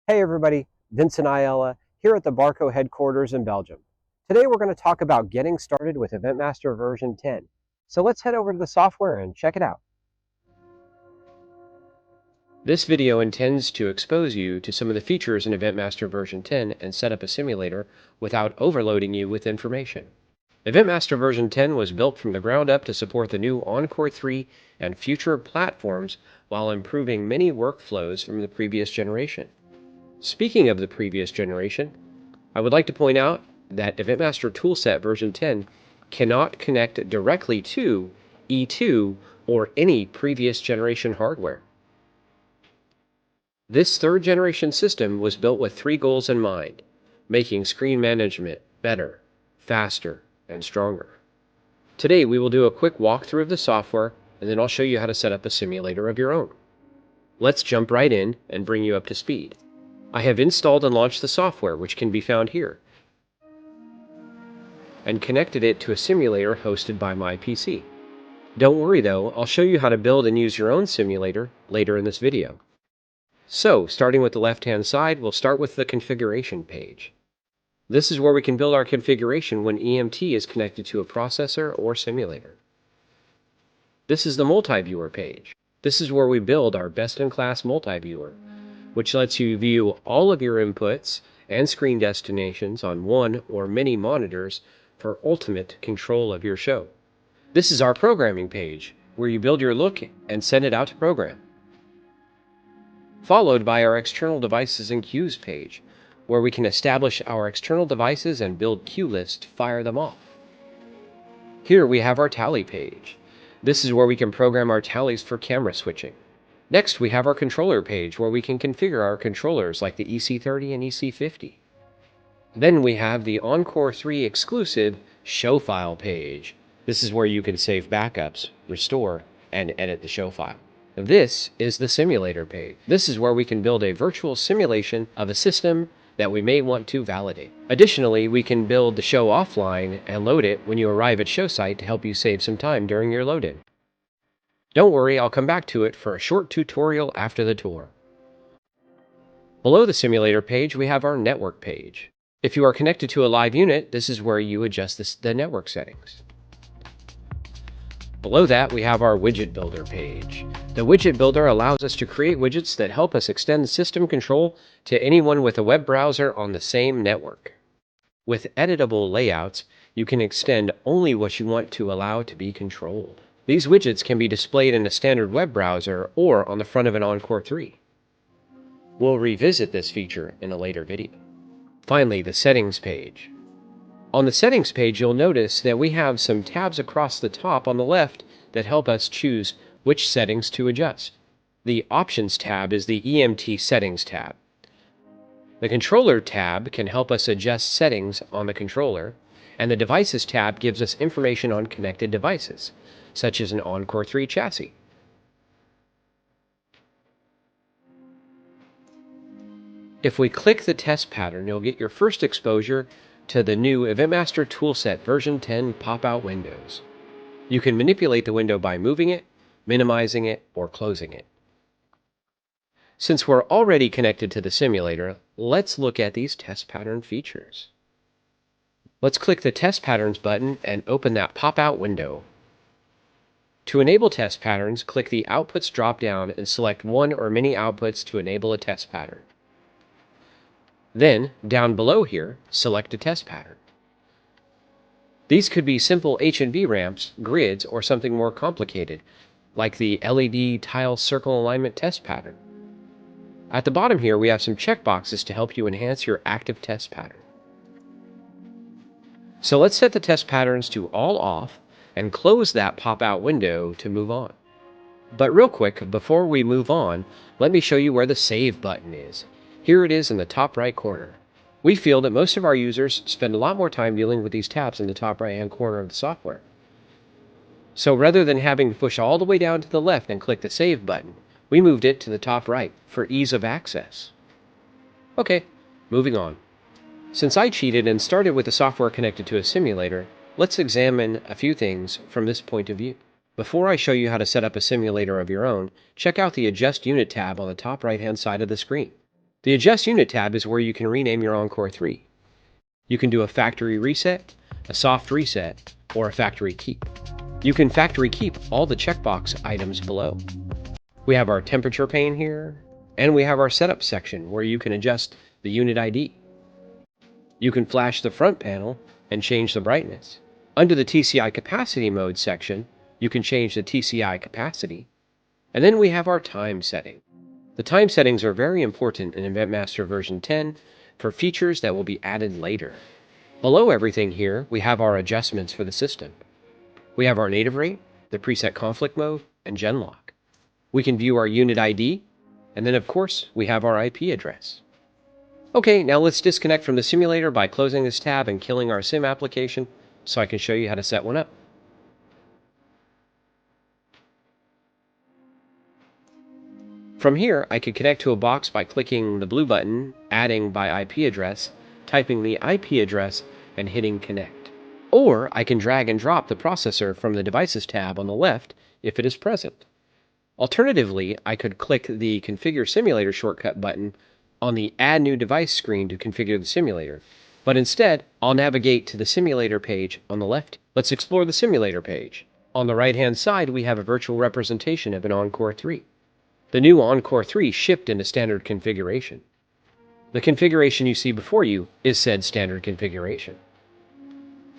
Hey everybody, Vincent Ayala here at the Barco headquarters in Belgium. Today we're going to talk about getting started with EventMaster version 10. So let's head over to the software and check it out. This video intends to expose you to some of the features in EventMaster version 10 and set up a simulator without overloading you with information. EventMaster version 10 was built from the ground up to support the new Encore3 and future platforms while improving many workflows from the previous generation. Speaking of the previous generation, I would like to point out that EventMaster Toolset version 10 cannot connect directly to E2 or any previous generation hardware. This third generation system was built with three goals in mind: making screen management better, faster, and stronger. Today we will do a quick walkthrough of the software, and then I'll show you how to set up a simulator of your own. Let's jump right in and bring you up to speed. I have installed and launched the software, which can be found here, and connected it to a simulator hosted by my PC. Don't worry though, I'll show you how to build and use your own simulator later in this video. So, starting with the left-hand side, we'll start with the configuration page. This is where we can build our configuration when EMT is connected to a processor or simulator. This is the multi-viewer page. This is where we build our best-in-class multi-viewer, which lets you view all of your inputs and screen destinations on one or many monitors for ultimate control of your show. This is our programming page, where you build your look and send it out to program. Followed by our external devices and queues page, where we can establish our external devices and build queue lists to fire them off. Here we have our tally page. This is where we can program our tallies for camera switching. Next, we have our controller page, where we can configure our controllers like the EC30 and EC50. Then we have the Encore3 exclusive show file page. This is where you can save backups, restore, and edit the show file. This is the simulator page. This is where we can build a virtual simulation of a system that we may want to validate. Additionally, we can build the show offline and load it when you arrive at show site to help you save some time during your load-in. Don't worry, I'll come back to it for a short tutorial after the tour. Below the simulator page, we have our network page. If you are connected to a live unit, this is where you adjust the network settings. Below that, we have our widget builder page. The widget builder allows us to create widgets that help us extend system control to anyone with a web browser on the same network. With editable layouts, you can extend only what you want to allow to be controlled. These widgets can be displayed in a standard web browser or on the front of an Encore3. We'll revisit this feature in a later video. Finally, the settings page. On the settings page, you'll notice that we have some tabs across the top on the left that help us choose which settings to adjust. The Options tab is the EMT Settings tab. The Controller tab can help us adjust settings on the controller, and the Devices tab gives us information on connected devices, such as an Encore3 chassis. If we click the test pattern, you'll get your first exposure to the new EventMaster Toolset version 10 pop-out windows. You can manipulate the window by moving it, minimizing it, or closing it. Since we're already connected to the simulator, let's look at these test pattern features. Let's click the Test Patterns button and open that pop-out window. To enable test patterns, click the Outputs drop-down and select one or many outputs to enable a test pattern. Then, down below here, select a test pattern. These could be simple H&V ramps, grids, or something more complicated, like the LED tile circle alignment test pattern. At the bottom here, we have some checkboxes to help you enhance your active test pattern. So let's set the test patterns to all off and close that pop-out window to move on. But real quick, before we move on, let me show you where the Save button is. Here it is in the top right corner. We feel that most of our users spend a lot more time dealing with these tabs in the top right-hand corner of the software. So rather than having to push all the way down to the left and click the Save button, we moved it to the top right for ease of access. Okay, moving on. Since I cheated and started with the software connected to a simulator, let's examine a few things from this point of view. Before I show you how to set up a simulator of your own, check out the Adjust Unit tab on the top right-hand side of the screen. The Adjust Unit tab is where you can rename your Encore3. You can do a factory reset, a soft reset, or a factory keep. You can factory keep all the checkbox items below. We have our temperature pane here, and we have our setup section where you can adjust the unit ID. You can flash the front panel and change the brightness. Under the TCI capacity mode section, you can change the TCI capacity. And then we have our time setting. The time settings are very important in EventMaster version 10 for features that will be added later. Below everything here, we have our adjustments for the system. We have our native rate, the preset conflict mode, and genlock. We can view our unit ID, and then of course, we have our IP address. Okay, now let's disconnect from the simulator by closing this tab and killing our sim application so I can show you how to set one up. From here, I can connect to a box by clicking the blue button, adding by IP address, typing the IP address, and hitting connect. Or I can drag and drop the processor from the Devices tab on the left if it is present. Alternatively, I could click the Configure Simulator shortcut button on the Add New Device screen to configure the simulator. But instead, I'll navigate to the simulator page on the left. Let's explore the simulator page. On the right-hand side, we have a virtual representation of an Encore3. The new Encore3 shipped into standard configuration. The configuration you see before you is said standard configuration.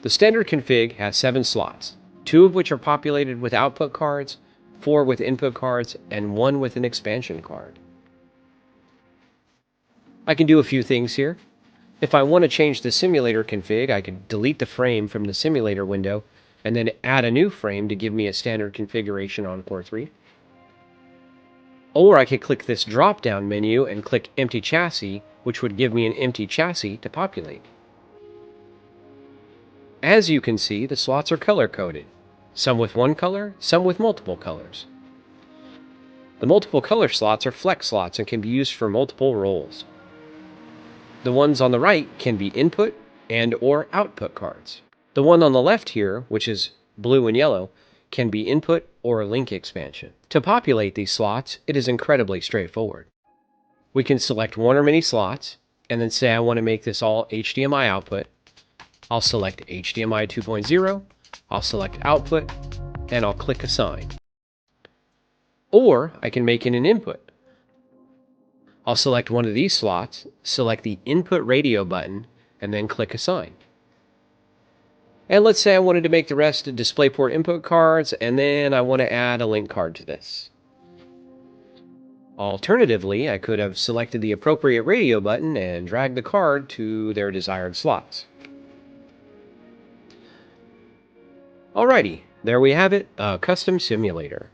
The standard config has 7 slots, 2 of which are populated with output cards, 4 with input cards, and 1 with an expansion card. I can do a few things here. If I want to change the simulator config, I can delete the frame from the simulator window and then add a new frame to give me a standard configuration Encore3. Or I could click this drop-down menu and click Empty Chassis, which would give me an empty chassis to populate. As you can see, the slots are color-coded, some with one color, some with multiple colors. The multiple color slots are flex slots and can be used for multiple roles. The ones on the right can be input and or output cards. The one on the left here, which is blue and yellow, can be input or link expansion. To populate these slots, it is incredibly straightforward. We can select one or many slots, and then say I want to make this all HDMI output. I'll select HDMI 2.0, I'll select output, and I'll click Assign. Or I can make it an input. I'll select one of these slots, select the Input Radio button, and then click Assign. And let's say I wanted to make the rest DisplayPort input cards, and then I want to add a link card to this. Alternatively, I could have selected the appropriate radio button and dragged the card to their desired slots. Alrighty, there we have it, a custom simulator.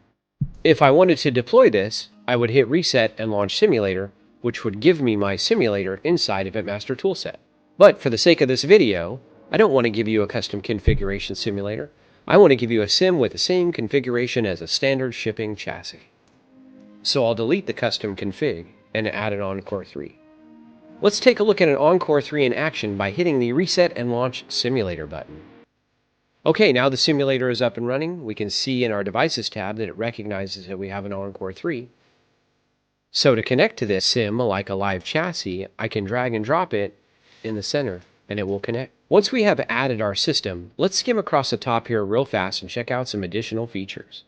If I wanted to deploy this, I would hit Reset and launch Simulator, which would give me my simulator inside EventMaster Toolset. But for the sake of this video, I don't want to give you a custom configuration simulator. I want to give you a sim with the same configuration as a standard shipping chassis. So I'll delete the custom config and add an Encore3. Let's take a look at an Encore3 in action by hitting the Reset and Launch Simulator button. Okay, now the simulator is up and running. We can see in our Devices tab that it recognizes that we have an Encore3. So to connect to this sim like a live chassis, I can drag and drop it in the center and it will connect. Once we have added our system, let's skim across the top here real fast and check out some additional features.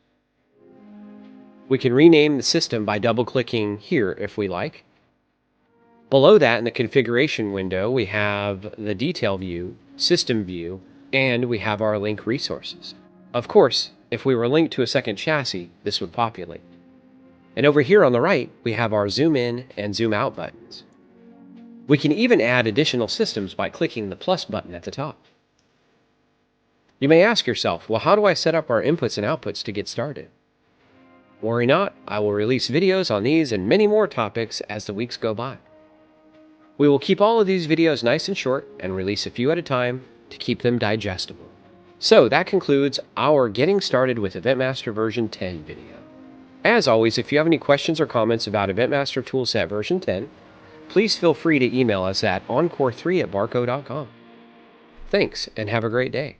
We can rename the system by double-clicking here if we like. Below that in the configuration window, we have the detail view, system view, and we have our link resources. Of course, if we were linked to a second chassis, this would populate. And over here on the right, we have our zoom in and zoom out buttons. We can even add additional systems by clicking the plus button at the top. You may ask yourself, well, how do I set up our inputs and outputs to get started? Worry not, I will release videos on these and many more topics as the weeks go by. We will keep all of these videos nice and short and release a few at a time to keep them digestible. So that concludes our Getting Started with EventMaster version 10 video. As always, if you have any questions or comments about EventMaster Toolset version 10, please feel free to email us at encore3@barco.com. Thanks, and have a great day.